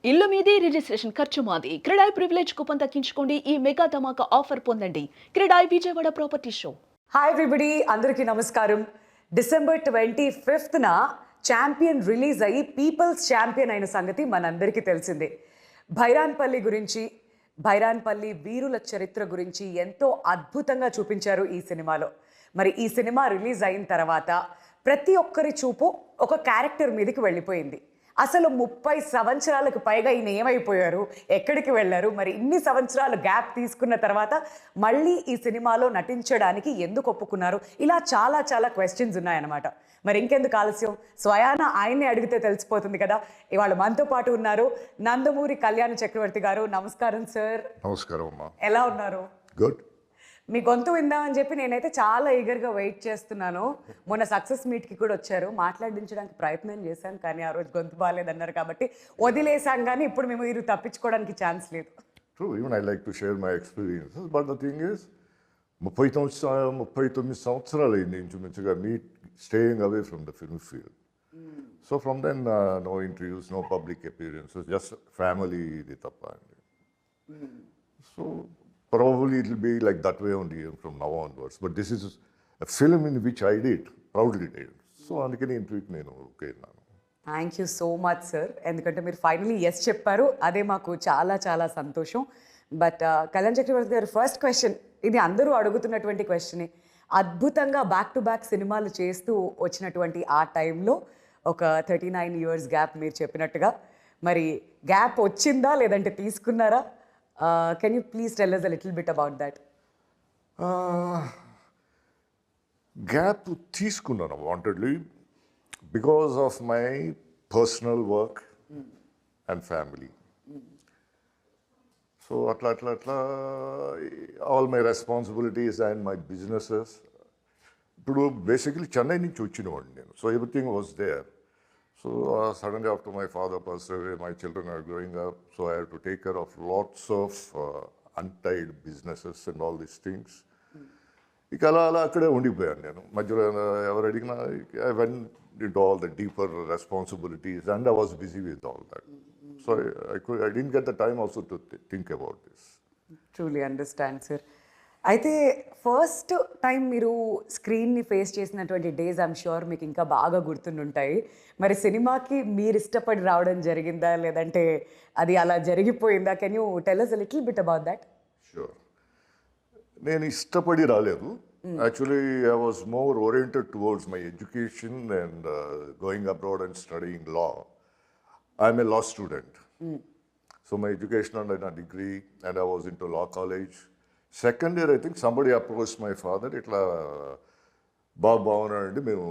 ఇల్లు మీది రిజిస్ట్రేషన్ ఖర్చు మాది. క్రెడాయ్ ప్రివిలేజ్ కూపన్ తగ్గించుకోండి. ఈ మెగా ధమాకా ఆఫర్ పొందండి. CREDAI Vijayawada property show. Hi everybody, అందరికీ నమస్కారం. డిసెంబర్ 25న ఛాంపియన్ రిలీజ్ అయ్యి పీపుల్స్ ఛాంపియన్ అయిన సంగతి మనందరికీ తెలిసిందే. భైరాన్పల్లి గురించి, భైరాన్పల్లి వీరుల చరిత్ర గురించి ఎంతో అద్భుతంగా చూపించారు ఈ సినిమాలో. మరి ఈ సినిమా రిలీజ్ అయిన తర్వాత ప్రతి ఒక్కరి చూపు ఒక క్యారెక్టర్ మీదకి వెళ్ళిపోయింది. అసలు 30 సంవత్సరాలకు పైగా ఈయన ఏమైపోయారు, ఎక్కడికి వెళ్ళారు, మరి ఇన్ని సంవత్సరాలు గ్యాప్ తీసుకున్న తర్వాత మళ్ళీ ఈ సినిమాలో నటించడానికి ఎందుకు ఒప్పుకున్నారు, ఇలా చాలా చాలా క్వశ్చన్స్ ఉన్నాయన్నమాట. మరి ఇంకెందుకు ఆలస్యం, స్వయాన ఆయన్నే అడిగితే తెలిసిపోతుంది కదా. ఇవాళ మనతో పాటు ఉన్నారు నందమూరి కళ్యాణ చక్రవర్తి గారు. నమస్కారం సార్. నమస్కారం అమ్మా. ఎలా ఉన్నారు? గుడ్. మీ గొంతు విందామని చెప్పి నేనైతే చాలా ఈగర్గా వెయిట్ చేస్తున్నాను. మొన్న సక్సెస్ మీట్కి కూడా వచ్చారు, మాట్లాడించడానికి ప్రయత్నం చేశాం, కానీ ఆ రోజు గొంతు బాగాలేదన్నారు కాబట్టి వదిలేసాం. కానీ ఇప్పుడు మేము మీరు తప్పించుకోవడానికి ఛాన్స్ లేదు. True, even I like to share my experiences, but the thing is 39 సంవత్సరాలు అయింది ఇంచుమించుగా me staying away from the film field. So from then no interviews, no public appearances, just family ఇది తప్ప అండి. So probably it will be like that way only from now onwards. But this is a film in which I proudly did. So అందుకని ఇంటర్వ్యూకి నేను okay అన్నాను. Thank you so much sir. ఎందుకంటే మీరు finally yes చెప్పారు, అదే మాకు చాలా చాలా సంతోషం. బట్ కళ్యాణ చక్రవర్తి గారు, ఫస్ట్ క్వశ్చన్, ఇది అందరూ అడుగుతున్నటువంటి క్వశ్చనే. అద్భుతంగా బ్యాక్ టు బ్యాక్ సినిమాలు చేస్తూ వచ్చినటువంటి ఆ టైంలో ఒక 39 years గ్యాప్ మీరు చెప్పినట్టుగా, మరి గ్యాప్ వచ్చిందా లేదంటే తీసుకున్నారా? Can you please tell us a little bit about that? Gap తీసుకున్నాను wantedly because of my personal work and family. So అట్లా all my responsibilities and my businesses. ఇప్పుడు బేసికలీ చెన్నై నుంచి వచ్చినవాడిని నేను. So everything was there. So suddenly after my father passed away, my children are growing up, so I had to take care of lots of untied businesses and all these things. ఇక అలా అక్కడే ఉండిపోయాను నేను. మధ్యలో ఎవరు అడిగినా I went into all the deeper responsibilities and I was busy with all that. So I didn't get the time also to think about this. Truly understand, sir. అయితే first time మీరు స్క్రీన్ని ఫేస్ చేసినటువంటి days I'm sure మీకు ఇంకా బాగా గుర్తుండుంటాయి. మరి సినిమాకి మీరు ఇష్టపడి రావడం జరిగిందా లేదంటే అది అలా జరిగిపోయిందా? Can you tell us a little bit about that? Sure. నేను ఇష్టపడి రాలేదు. Actually, I was more oriented towards my education and going abroad and studying law. I'm a law student. So my education and a degree, and I was into law college. Second year, I think somebody approached my father, ఇట్లా బాబు బాగున్నాడండి, మేము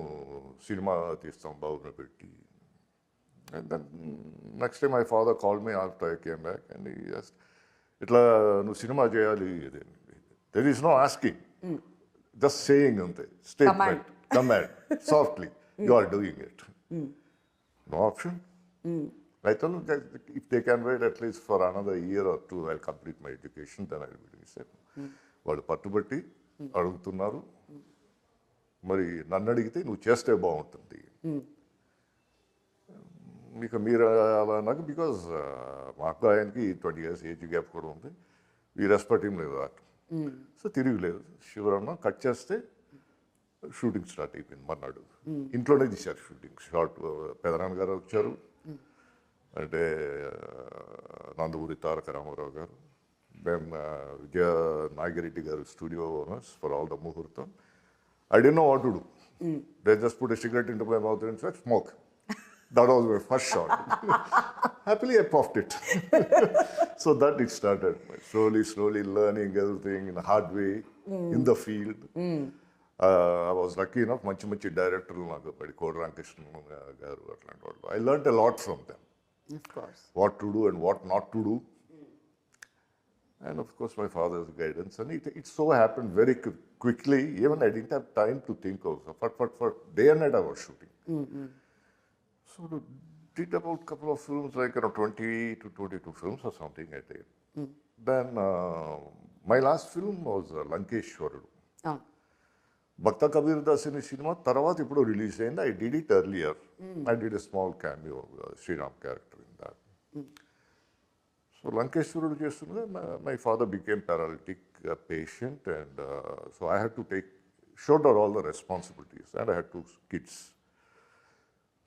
cinema తీస్తాం బాబుని పెట్టి. And then next day my father call me after I came back and ఇట్లా నువ్వు సినిమా చేయాలి. There is no asking, just saying అంతే, statement, command, softly you are doing it. No option. I told them that if they can wait at least for another year or two, I'll complete my education, then I'll be doing it. వాళ్ళు పట్టుబట్టి అడుగుతున్నారు, మరి నన్ను అడిగితే నువ్వు చేస్తే బాగుంటుంది. మీకు మీరు అలా నాకు, బికాజ్ మాకు ఆయనకి 20 years ఏజ్ గ్యాప్ కూడా ఉంది. ఈ రెస్పెక్ట్ ఏం లేదు అట్. సో తిరిగిలేదు. శివరన్న కట్ చేస్తే షూటింగ్ స్టార్ట్ అయిపోయింది. మర్నాడు ఇంట్లోనే తీశారు షూటింగ్. షార్ట్ పెదనాన్న గారు వచ్చారు, అంటే నందమూరి తారక రామారావు గారు, దెన్ విజయ నాగిరెడ్డి గారు, studio owners for all the ముహూర్తం. I didn't know what to do. They just put a cigarette into my mouth and said, smoke. That was my first shot. Happily, I puffed it. So that it started. Slowly learning everything in a hard way, in the field. I was lucky enough, మంచి డైరెక్టర్లు నాకు పడి, కోడి రామకృష్ణ గారు అట్లాంటి వాళ్ళు. I learned a lot from them. Of course. What to do and what not to do. And of course my father's guidance. And it so happened very quickly, even I didn't have time to think also. For day and night I was shooting. So did about a couple of films, like 20 to 22 films or something I did. Then my last film was Lankeshwarudu. భక్త కబీర్ దాస్ అనే cinema తర్వాత ఇప్పుడు release అయింది. I did it earlier. I did a small cameo Sriram character in that. So Lankeshwarudu చేస్తుండగా my father became paralytic patient and so I had to take shoulder all the responsibilities and I had 2 kids.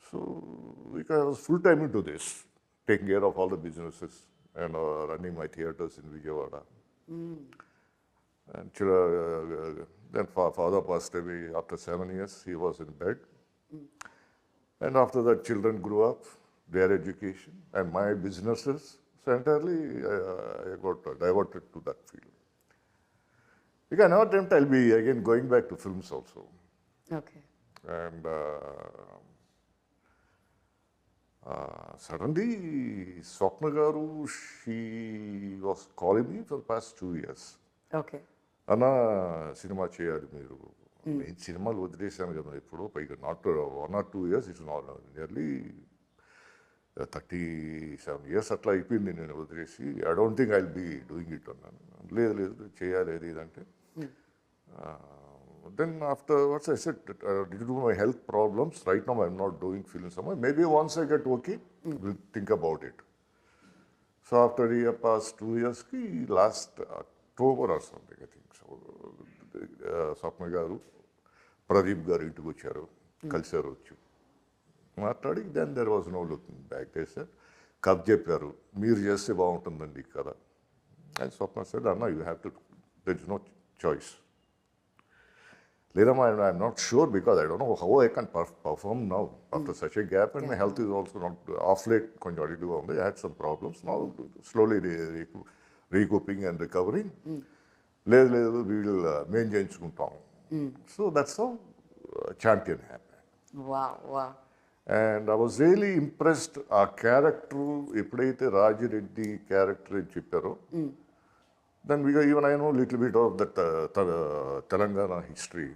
So because I was full time into this, taking care of all the businesses and running my theaters in Vijayawada. And then father passed away after 7 years. He was in bed. And after that, children grew up, their education, and my businesses. So entirely, I got diverted to that field. Because I never dreamt I'll be again going back to films also. Okay. And suddenly, Swapna Garu, she was calling me for the past 2 years. Okay. అన్న సినిమా చేయాలి మీరు, నేను సినిమాలు వదిలేశాను కదా ఇప్పుడు, పైగా not 1 or 2 years, it's nearly 37 years అట్లా అయిపోయింది నేను వదిలేసి. I don't think I will be doing it అన్నాను. లేదు లేదు చేయాలి అది ఇదంటే, then afterwards I said, due to my health problems, right now I'm not doing films somewhere. Maybe once I get okay, we'll think about it. So after the past 2 years, last October or something, I think. So Swapna Garu, Pradeep Garu ఇంటికి వచ్చారు, కలిసారు, వచ్చి మాట్లాడి, then there was no looking back. They said, కథ చెప్పారు, మీరు చేస్తే బాగుంటుందండి కదా. And Swapna said, Anna, you have to, there is no choice. Later, I'm not sure because I don't know how I can perform now after such a gap, and my health is also not off late. I had some problems. Now slowly recouping and recovering. Later we will maintain. So that's how Champion happened. Wow, wow. And I was really impressed. Our character, ఎప్పుడైతే Rajireddy character చెప్పారో, then even I know a little bit of that Telangana history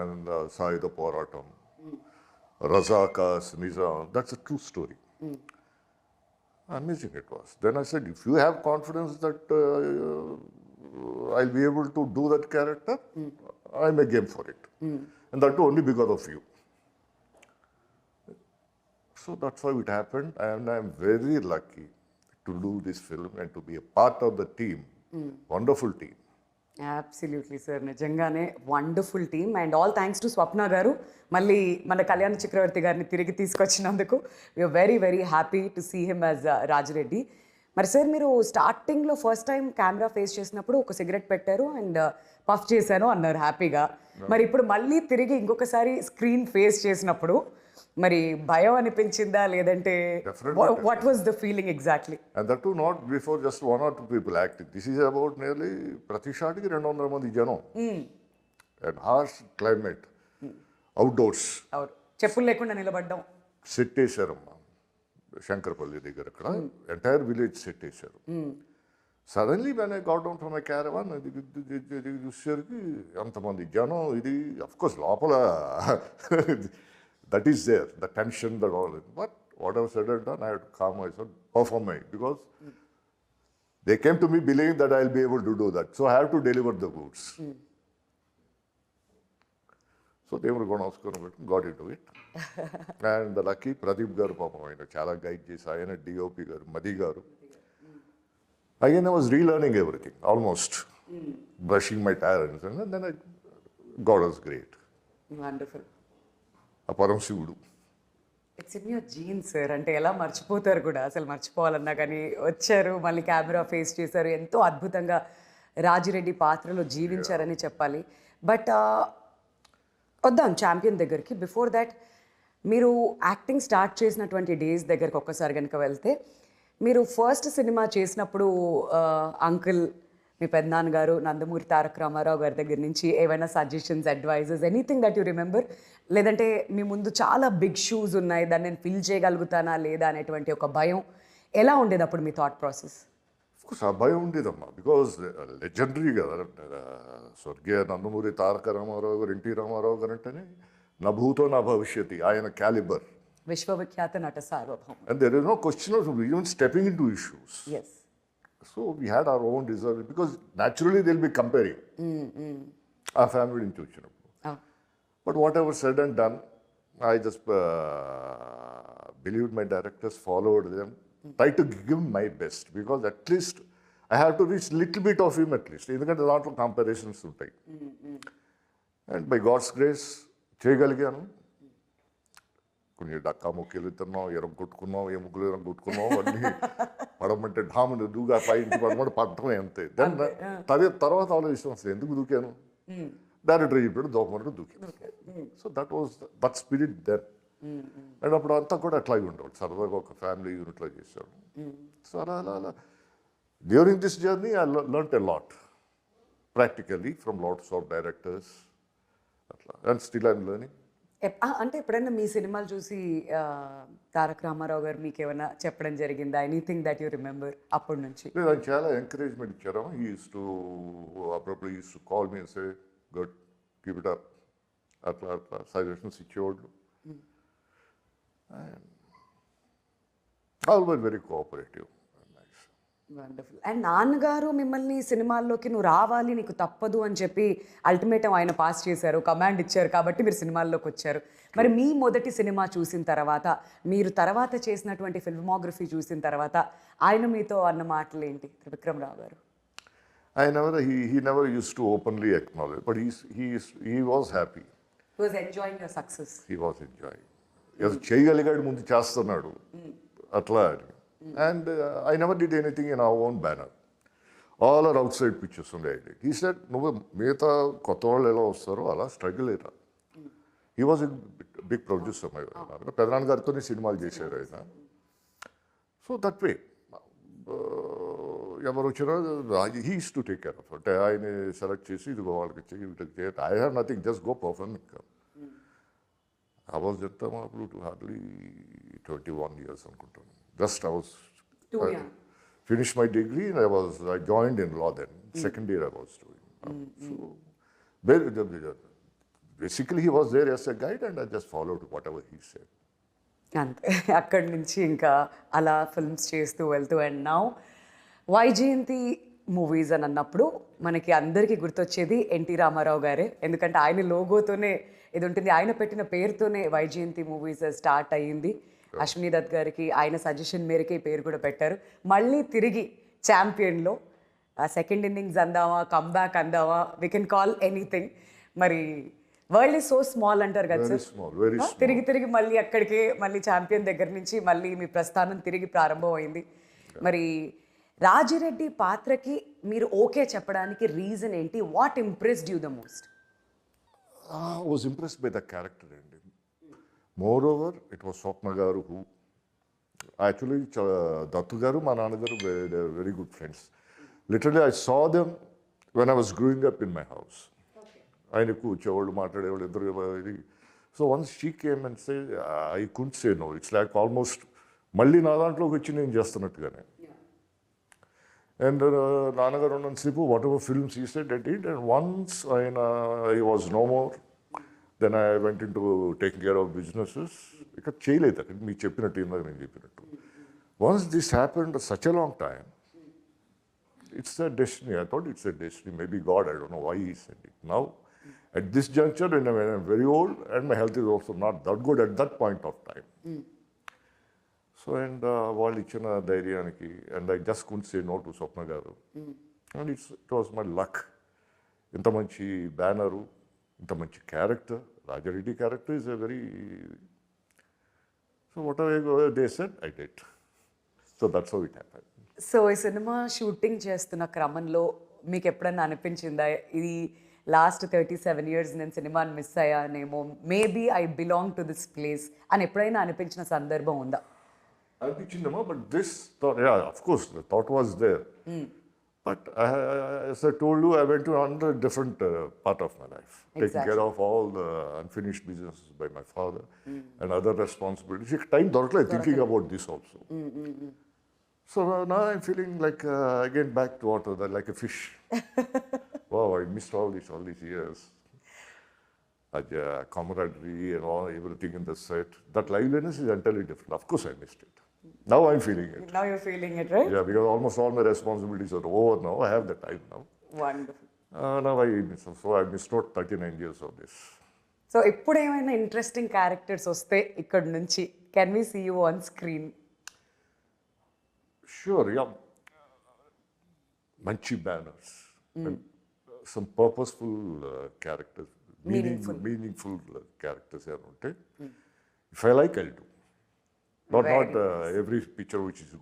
and Saida Poratam, Razakas, Nizam. That's a true story. Amazing it was. Then I said, if you have confidence that I'll be able to do that character, I'm a game for it. And that too only because of you. So that's how it happened, and I'm very lucky to do this film and to be a part of the team. Wonderful team. Absolutely sir, నిజంగానే wonderful team. And all thanks to Swapna గారు, మళ్ళీ మన కళ్యాణ్ చక్రవర్తి గారిని తిరిగి తీసుకొచ్చినందుకు. We are very very happy to see him as Rajireddy. మరి sir, మీరు స్టార్టింగ్లో ఫస్ట్ టైం కెమెరా ఫేస్ చేసినప్పుడు ఒక సిగరెట్ పెట్టారు అండ్ పఫ్ చేశాను అన్నారు హ్యాపీగా. మరి ఇప్పుడు మళ్ళీ తిరిగి ఇంకొకసారి స్క్రీన్ ఫేస్ చేసినప్పుడు మరి భయం అనిపించిందా, లేదంటే what was the feeling exactly? And that too not before just 1 or 2 people acting. This is about nearly ప్రతి షాట్కి 200 మంది జనం, and harsh climate, outdoors. అవును, చెప్పులు లేకుండా నిలబడ్డం. సెట్ వేశారమ్మా శంకరపల్లి దగ్గర, అక్కడ ఎంటైర్ విలేజ్ సెట్ వేశారు. Suddenly when I got down from my caravan, ఇది చూసేసరికి అంతమంది జనం, ఇది అఫ్కోర్స్ లోపల that is there, the tension, that all. But whatever said and done, I had to calm myself, perform it, because they came to me believing that I'll be able to do that. So I have to deliver the goods. So they were going to got into it. And the lucky Pradeep Garu, Papa, Chala guide chesi, ayana DOP Garu, Madhi Garu. Again, I was relearning everything, almost brushing my tires, and then God was great. Wonderful. పరమశివుడు. It's in your genes sir. అంటే ఎలా మర్చిపోతారు కూడా, అసలు మర్చిపోవాలన్నా కానీ వచ్చారు, మళ్ళీ camera face చేశారు, ఎంతో అద్భుతంగా రాజిరెడ్డి పాత్రలో జీవించారని చెప్పాలి. బట్ వద్దాం ఛాంపియన్ దగ్గరికి. బిఫోర్ దాట్, మీరు యాక్టింగ్ స్టార్ట్ చేసినటువంటి డేస్ దగ్గరికి ఒక్కసారి కనుక వెళ్తే, మీరు ఫస్ట్ సినిమా చేసినప్పుడు అంకుల్, మీ పెద్దనాన్నగారు నందమూరి తారక రామారావు గారి దగ్గర నుంచి ఏవైనా suggestions, advises, anything that you remember? లేదంటే మీ ముందు చాలా బిగ్ షూస్ ఉన్నాయి, దాన్ని నేను ఫిల్ చేయగలుగుతానా లేదా అనేటువంటి ఒక భయం ఎలా ఉండేది అప్పుడు మీ థాట్ ప్రాసెస్? అఫ్కోర్స్ ఆ భయం ఉండేదమ్మా, బికాజ్ లెజెండరీ కదా, స్వర్గీయ నందమూరి తారక రామారావు గారు, ఎన్టీ రామారావు గారు అంటేనే నా భూతో నా భవిష్యత్తు, ఆయన క్యాలిబర్, విశ్వవిఖ్యాత నట సార్వభౌమ. And there is no question of even stepping into issues. Yes. So we had our own reserve, because naturally they'll be comparing our family నుంచి వచ్చినప్పుడు. But whatever said and done, I just believed my directors, followed them, try to give my best because at least I have to reach little bit of him at least, ఎందుకంటే దాంట్లో comparisons ఉంటాయి. And by God's grace చేయగలిగాను. కొన్ని డక్కా ముక్కలు తిన్నాం, ఎరగొట్టుకున్నాం, ఎముకలు ఎరగొట్టుకున్నాం, అన్నీ పడమంటే ఢాములు దూగా పైకి పడమంటే పడటమే అంతే. దెన్ తర్వాత ఆలోచిస్తాం అసలు ఎందుకు దూకాను, డైరెక్టర్ చెప్పాడు దూకమంటే దూకాను. So that spirit then. And అప్పుడు అంతా కూడా అట్లాగే ఉండేవాడు, సరదాగా ఒక ఫ్యామిలీ యూనిట్లో చేశాడు. సో అలా during this journey I learnt a lot practically from lots of directors అట్లా. And still I'm learning. అంటే ఎప్పుడైనా మీ సినిమాలు చూసి తారక రామారావు గారు మీకు ఏమైనా చెప్పడం జరిగిందా? ఎనీథింగ్ దట్ యూ రిమెంబర్ అప్పటి నుంచి? లేదు, ఆయన చాలా ఎంకరేజ్మెంట్ ఇచ్చారు. హీ యూస్ టు అప్పుడప్పుడు use to call me say good keep it up అట్లా అట్లా సజెషన్స్ ఇచ్చేవాళ్ళు. Always very cooperative. Wonderful. And నాన్నగారు మిమ్మల్ని సినిమాల్లోకి నువ్వు రావాలి, నీకు తప్పదు అని చెప్పి అల్టిమేటం ఆయన పాస్ చేశారు, కమాండ్ ఇచ్చారు, కాబట్టి మీరు సినిమాల్లోకి వచ్చారు. మరి మీ మొదటి సినిమా చూసిన తర్వాత, మీరు తర్వాత చేసినటువంటి ఫిల్మోగ్రఫీ చూసిన తర్వాత ఆయన మీతో అన్న మాటలు ఏంటి త్రివిక్రమ్ రావు గారు? He never used to openly acknowledge, but he was happy. He was enjoying your success. He was enjoying. ఏదో చేయగలిగాడు, ముందు చేస్తున్నాడు అట్లా అని. And I never did anything in our own banner. All are outside pictures on the idea. He said, నువ్వు మిగతా కొత్త వాళ్ళు ఎలా వస్తారో అలా స్ట్రగుల్ అయ్యారా. He was a big producer. పెదనాన్న గారితోనే సినిమాలు చేశారు ఆయన. సో దట్ వే ఎవరు వచ్చినా he use to take care of. అంటే ఆయన సెలెక్ట్ చేసి ఇదిగో వాళ్ళకి ఇచ్చి వీటికి చేయాలి. I have nothing, just go perform. I was చెప్తాము అప్పుడు హార్డ్లీ 21 years అనుకుంటాను. Just I was finished my degree and I joined in law then. Second year I was doing. So basically he was there as a guide and I just followed whatever he said. అంతే, అక్కడి నుంచి ఇంకా అలా films చేస్తూ వెళ్తూ. And now Vyjayanthi movies అని అన్నప్పుడు మనకి అందరికీ గుర్తొచ్చేది ఎన్టీ రామారావు గారే. ఎందుకంటే ఆయన లోగోతోనే ఇది ఉంటుంది, ఆయన పెట్టిన పేరుతోనే వైజయంతి మూవీస్ స్టార్ట్ అయ్యింది. అశ్విని దత్ గారికి ఆయన సజెషన్ మేరకే ఈ పేరు కూడా పెట్టారు. మళ్ళీ తిరిగి ఛాంపియన్లో సెకండ్ ఇన్నింగ్స్ అందామా, కమ్బ్యాక్ అందామా, వీ కెన్ కాల్ ఎనీథింగ్. మరి వరల్డ్ ఈజ్ సో స్మాల్ అంటారు కదా సార్, తిరిగి మళ్ళీ అక్కడికే, మళ్ళీ ఛాంపియన్ దగ్గర నుంచి మళ్ళీ మీ ప్రస్థానం తిరిగి ప్రారంభం అయింది. మరి రాజిరెడ్డి పాత్రకి మీరు ఓకే చెప్పడానికి రీజన్ ఏంటి? What impressed you the most? I was impressed by the character ending. Moreover, it was Swapna garu who actually Dattu garu, ma nana garu, they are very good friends. Literally, I saw them when I was growing up in my house. Ayana కూర్చోవాళ్ళు, మాట్లాడేవాళ్ళు ఇద్దరు. So once she came and said, I couldn't say no. It's like almost మళ్ళీ నా దాంట్లోకి వచ్చి నేను చేస్తున్నట్టుగానే. And నాన్నగారు ఉన్నంతసేపు whatever films he said I did. And once he was no more, then I went into taking care of businesses. ఇక చేయలేదు అక్కడ మీకు చెప్పినట్టు, ఇందాక నేను చెప్పినట్టు. Once this happened such a long time, it's a destiny. I thought it's a destiny. Maybe God, I don't know why he said it. Now, at this juncture, when I'm very old and my health is also not that good at that point of time. So, and వాళ్ళు ఇచ్చిన ధైర్యానికి, and I just couldn't say no to Swapna garu. And it was my luck. ఇంత మంచి banner, ఇంత మంచి character. Rajareddy character is a very, so whatever they said, I did. So that's how it happened. So ఈ cinema shooting చేస్తున్న క్రమంలో మీకు ఎప్పుడన్నా అనిపించిందా, ఇది లాస్ట్ 37 years నేను సినిమాని మిస్ అయ్యానేమో, maybe I belong to this place అని ఎప్పుడైనా అనిపించిన సందర్భం ఉందా? అనిపించిందమ్మా, but this thought, yeah, of course, the thought was there. But as I told you, I went to another different part of my life, taking care of all the unfinished businesses by my father and other responsibilities. Time dorkle thinking about this also. So now I'm feeling like again back to water, like a fish. Wow, I missed all these years. Camaraderie and all, everything in the set. That liveliness is entirely different. Of course, I missed it. Now I'm feeling it. Now you're feeling it, right? Yeah, because almost all my responsibilities are over now. I have the time now. Wonderful. Now I miss. So I missed out 39 years of this. So ఎప్పుడు ఏమైనా interesting characters వస్తే ఇక్కడ నుంచి can we see you on screen? Sure, yeah. Manchi banners. And some purposeful characters. Meaningful characters. If I like, I'll do. Not every picture which is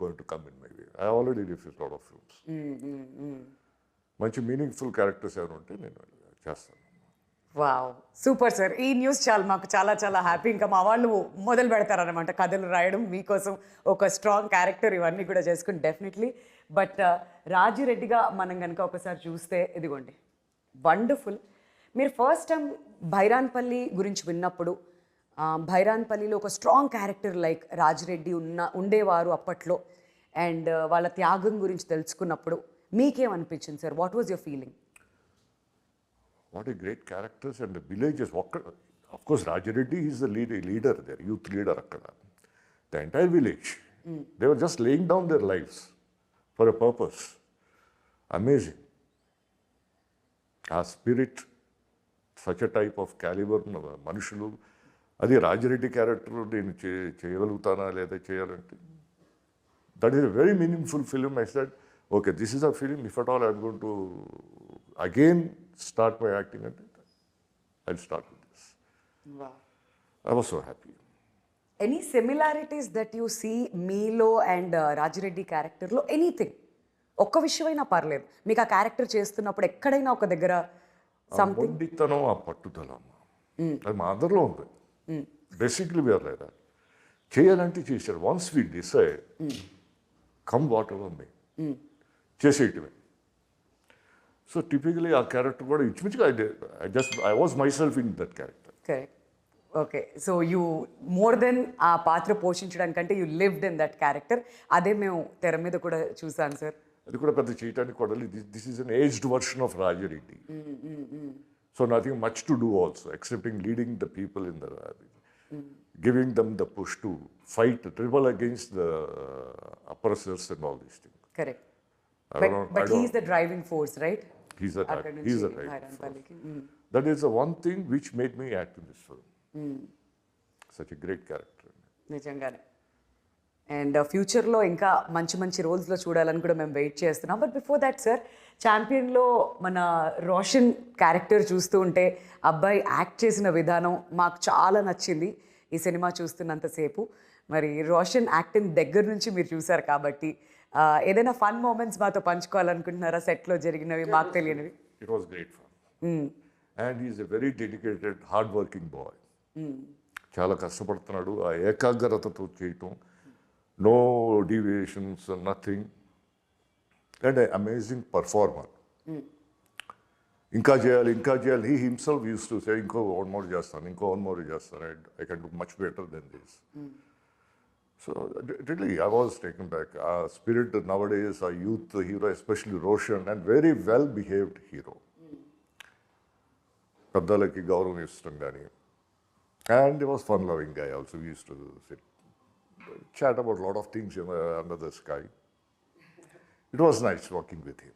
going to come in my way. I already refused a lot of films. మంచి meaningful characters ఏమైనా ఉంటే నేను చేస్తాను. Wow, super sir. ఈ news మాకు చాలా చాలా happy. ఇంకా మా వాళ్ళు మొదలు పెడతారనమాట కథలు రాయడం మీకోసం, ఒక స్ట్రాంగ్ క్యారెక్టర్ ఇవన్నీ కూడా చేసుకుని డెఫినెట్లీ. బట్ రాజిరెడ్డిగా మనం కనుక ఒకసారి చూస్తే ఇదిగోండి, వండర్ఫుల్. మీరు ఫస్ట్ టైం భైరాన్పల్లి గురించి విన్నప్పుడు, భైరాన్పల్లిలో ఒక స్ట్రాంగ్ క్యారెక్టర్ లైక్ రాజిరెడ్డి ఉండేవారు అప్పట్లో, అండ్ వాళ్ళ త్యాగం గురించి తెలుసుకున్నప్పుడు మీకేమనిపించింది sir? What was your feeling? What a great characters and the villages. Of course, Rajareddy is the leader there, youth leader akkada. The entire village, they were just laying down their lives for a purpose. Amazing. A spirit, such a type of caliber, మనుషులు. అది Rajireddy character నేను చేయగలుగుతానా లేదా చేయాలంటే, that is a very meaningful film. I said, okay, this is a film, if at all I'm going to again start my acting, and I'll start with this. Wow. I was so happy. Any similarities that you see మీలో and Rajireddy క్యారెక్టర్లో? Anything, ఒక్క విషయమైనా పర్లేదు, మీకు ఆ character చేస్తున్నప్పుడు ఎక్కడైనా ఒక దగ్గర సంథింగ్? మొండితనం, ఆ పట్టుదల అది మా అందరిలో ఉంది. Basically we're like that. చేయాలంటే చేశారు. Once we decide, come whatever may, చేసేయటమే. సో టిపికలీ ఆ క్యారెక్టర్ కూడా ఇచ్చిమిచ్చిగా I was myself in that character. Correct. Okay, so you more than ఆ పాత్ర పోషించడానికంటే you lived in that character. అదే మేము తెర మీద కూడా చూసాను సార్. అది కూడా పెద్ద చేయటానికి కూడా this is an aged version of Rajireddy. So nothing much to do also excepting leading the people in the giving them the push to fight, rebel against the oppressors and all these things. Correct. But he is the driving force, right? He's the driving force. That is the one thing which made me act in this film. Such a great character. నిజంగానే. And ఫ్యూచర్లో ఇంకా మంచి మంచి రోల్స్లో చూడాలని కూడా మేము wait చేస్తున్నాం. But before that sir, ఛాంపియన్లో మన రోషన్ క్యారెక్టర్ చూస్తూ ఉంటే అబ్బాయి యాక్ట్ చేసిన విధానం మాకు చాలా నచ్చింది ఈ సినిమా చూస్తున్నంతసేపు. మరి రోషన్ యాక్టింగ్ దగ్గర నుంచి మీరు చూసారు కాబట్టి ఏదైనా ఫన్ మూమెంట్స్ మాతో పంచుకోవాలనుకుంటున్నారా సెట్లో జరిగినవి, మాకు తెలియనివి? It was great fun. And he is a very dedicated, hard working boy. చాలా కష్టపడుతున్నాడు. ఆ ఏకాగ్రతతో చేయటం, no deviations, nothing, and amazing performer. ఇంకా చేయాలి, ఇంకా చేయాలి. He himself used to say, ఇంకో వన్ మోర్ చేస్తాను, ఇంకో వన్ మోర్ చేస్తాను, I can do much better than this. So really I was taken back. ఆ స్పిరిట్ నవడేస్, ఆ youth hero, especially Roshan, and very well behaved hero. పెద్దలకి గౌరవం ఇష్టం కానీ, and he was fun-loving guy also. We used to sit, chat about a lot of things under the sky. It was nice working with him.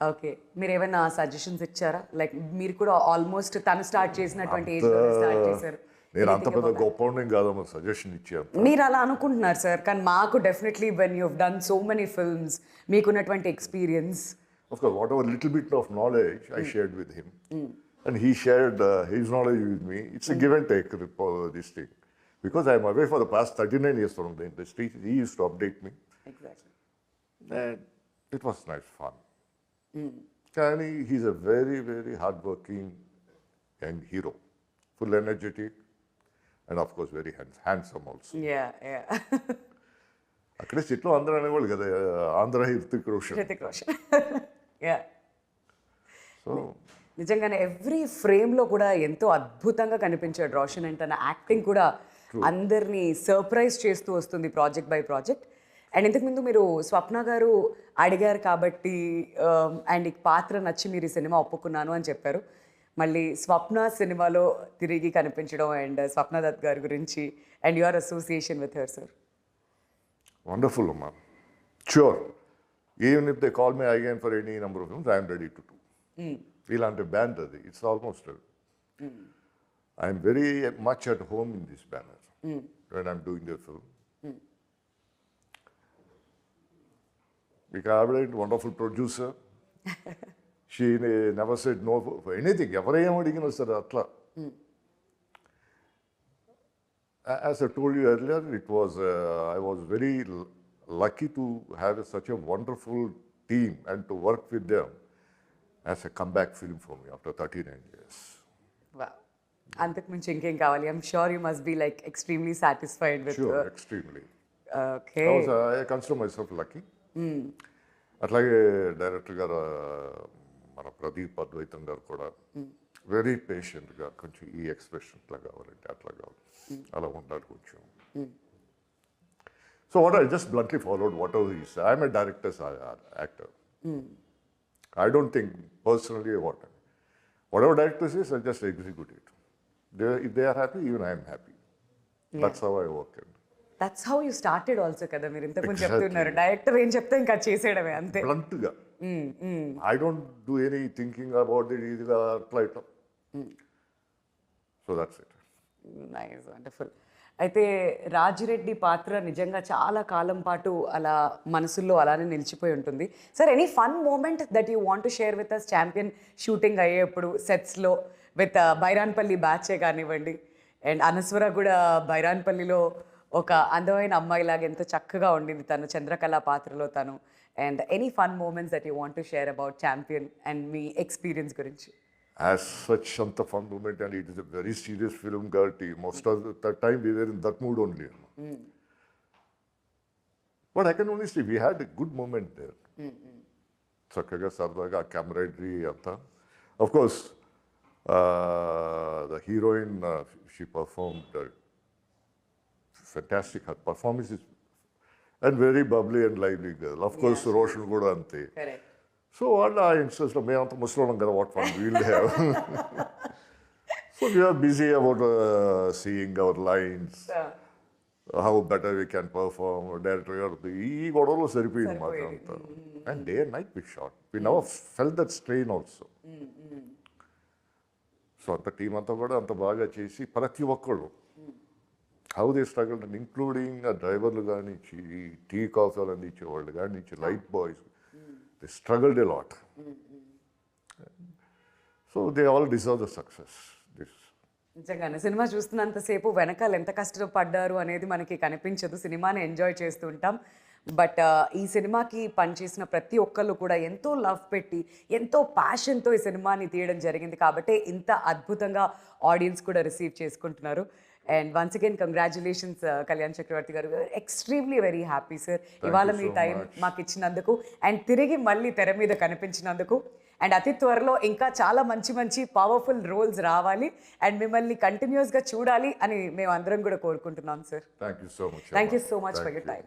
Okay, మీరు ఏమైనా suggestions ఇచ్చారా? Like మీరు కూడా almost తను స్టార్ట్ చేసినటువంటి ఏజ్లో స్టార్ట్ చేశారు. నేను అంత పెద్ద గొప్ప కాదమ్మా సజెషన్ ఇచ్చాను. మీరు అలా అనుకుంటున్నారు సార్, కానీ మాకు definitely when you have done so many films, మీకున్నటువంటి experience. Of course, whatever little bit of knowledge I shared with him. And he shared his knowledge with me. It's a give and take, this thing. Because I'm away for the past 39 years from the industry, he used to update me. Exactly. And it was nice fun. Kani, he's a very, very hardworking young hero. Full energetic, and of course very handsome also. Yeah. అక్కడే సిట్లో అందరూ అనేవాళ్ళు కదా, Andhra Hrithik Roshan. Yeah. So నిజంగానే every ఫ్రేమ్లో కూడా ఎంతో అద్భుతంగా కనిపించాడు రోషన్. అండ్ తన యాక్టింగ్ కూడా అందరినీ సర్ప్రైజ్ చేస్తూ వస్తుంది ప్రాజెక్ట్ బై ప్రాజెక్ట్. అండ్ ఇంతకుముందు మీరు స్వప్న గారు అడిగారు కాబట్టి అండ్ ఈ పాత్ర నచ్చి మీరు ఈ సినిమా ఒప్పుకున్నాను అని చెప్పారు. మళ్ళీ స్వప్న సినిమాలో తిరిగి కనిపించడం అండ్ స్వప్న దత్ గారి గురించి and your association with her sir. Wonderful అమ్మా. Sure. Even if they call me again for any number of films, I am ready to do. ఇలాంటి బ్యాండ్ అది. It's almost I'm very much at home in this banner when I'm doing the film. మీకు ఆవిడ wonderful producer. She never said no for anything. ఎవరేం అడిగినా సరే అట్లా. As I told you earlier, I was very lucky to have such a wonderful team and to work with them as a comeback film for me after 39 years. అంతకు మించి ఇంకేం కావాలి? I'm sure you must be like extremely satisfied with. Sure, extremely. Okay. I consider myself lucky. అట్లాగే director గారు మన ప్రదీప్ అద్వైతం గారు కూడా very పేషెంట్గా కొంచెం ఈ ఎక్స్ప్రెషన్ ఇట్లా కావాలంటే అట్లా కావాలి, అలా ఉండాలి కొంచెం. So what I just bluntly followed what ever he said. I'm a directors actor. I don't think personally whatever director says, I just execute it. If they are happy, even I am happy. That's how I work. That's how you started also కదా. మీరు ఇంతకుముందు Exactly. చెప్తున్నారు director ఏం చెప్తే ఇంకా చేసేయడమే అంతే. Bluntగా. I don't do any thinking about it. ఇదిగా అట్లా ఇట్లా. So that's it. Nice, wonderful. అయితే రాజిరెడ్డి పాత్ర నిజంగా చాలా కాలం పాటు అలా మనసుల్లో అలానే నిలిచిపోయి ఉంటుంది. Sir, any fun moment that you want to share with us champion shooting అయ్యేప్పుడు సెట్స్లో విత్ బైరాన్పల్లి బ్యాచే కానివ్వండి, అండ్ అనస్వర కూడా బైరాన్పల్లిలో ఒక అందమైన అమ్మాయిలాగా ఎంతో చక్కగా ఉండింది తను చంద్రకళ పాత్రలో తను. And any fun moments that you want to share about Champion and మీ ఎక్స్పీరియన్స్ గురించి? As such, Shanta fun moment, and it is a very serious film, Garti. Most of the time we were in that mood only. But I can only say we had a good moment there. Chakkaga, sardaga, camaraderie, anta. Of course, the heroine, she performed fantastic. Her performance is and very bubbly and lively girl. Of course, Roshan Goda ante. Correct. So all our instance, మేమంతా ముసలోళ్ళం కదా, what fun we'll have. So we are busy about seeing our lines, how better we can perform, director గారు ఈ గొడవలో సరిపోయింది మాకు అంతా. And day and night we shot. We never felt that strain also. So అంత team అంతా కూడా అంత బాగా చేసి ప్రతి ఒక్కళ్ళు హౌ దే స్ట్రగల్, ఇంక్లూడింగ్ ఆ డ్రైవర్లు కానీ, టీ కాఫీలు అందించేవాళ్ళు కానీ, light boys. They struggled a lot. So they all deserve the success. నిజంగానే సినిమా చూస్తున్నంతసేపు వెనకాల ఎంత కష్టపడ్డారు అనేది మనకి కనిపించదు, సినిమాని ఎంజాయ్ చేస్తుంటాం. బట్ ఈ సినిమాకి పనిచేసిన ప్రతి ఒక్కళ్ళు కూడా ఎంతో లవ్ పెట్టి ఎంతో ప్యాషన్తో ఈ సినిమాని తీయడం జరిగింది కాబట్టి ఇంత అద్భుతంగా ఆడియన్స్ కూడా రిసీవ్ చేసుకుంటున్నారు. And once again congratulations Kalyan Chakravarthy గారు. ఎక్స్ట్రీమ్లీ వెరీ హ్యాపీ సార్ ఇవాళ మీ టైం మాకు ఇచ్చినందుకు అండ్ తిరిగి మళ్ళీ తెర మీద కనిపించినందుకు. అండ్ అతి త్వరలో ఇంకా చాలా మంచి మంచి పవర్ఫుల్ రోల్స్ రావాలి అండ్ మిమ్మల్ని కంటిన్యూస్గా చూడాలి అని మేము అందరం కూడా కోరుకుంటున్నాం sir. Thank you so much. Thank you so much for your time.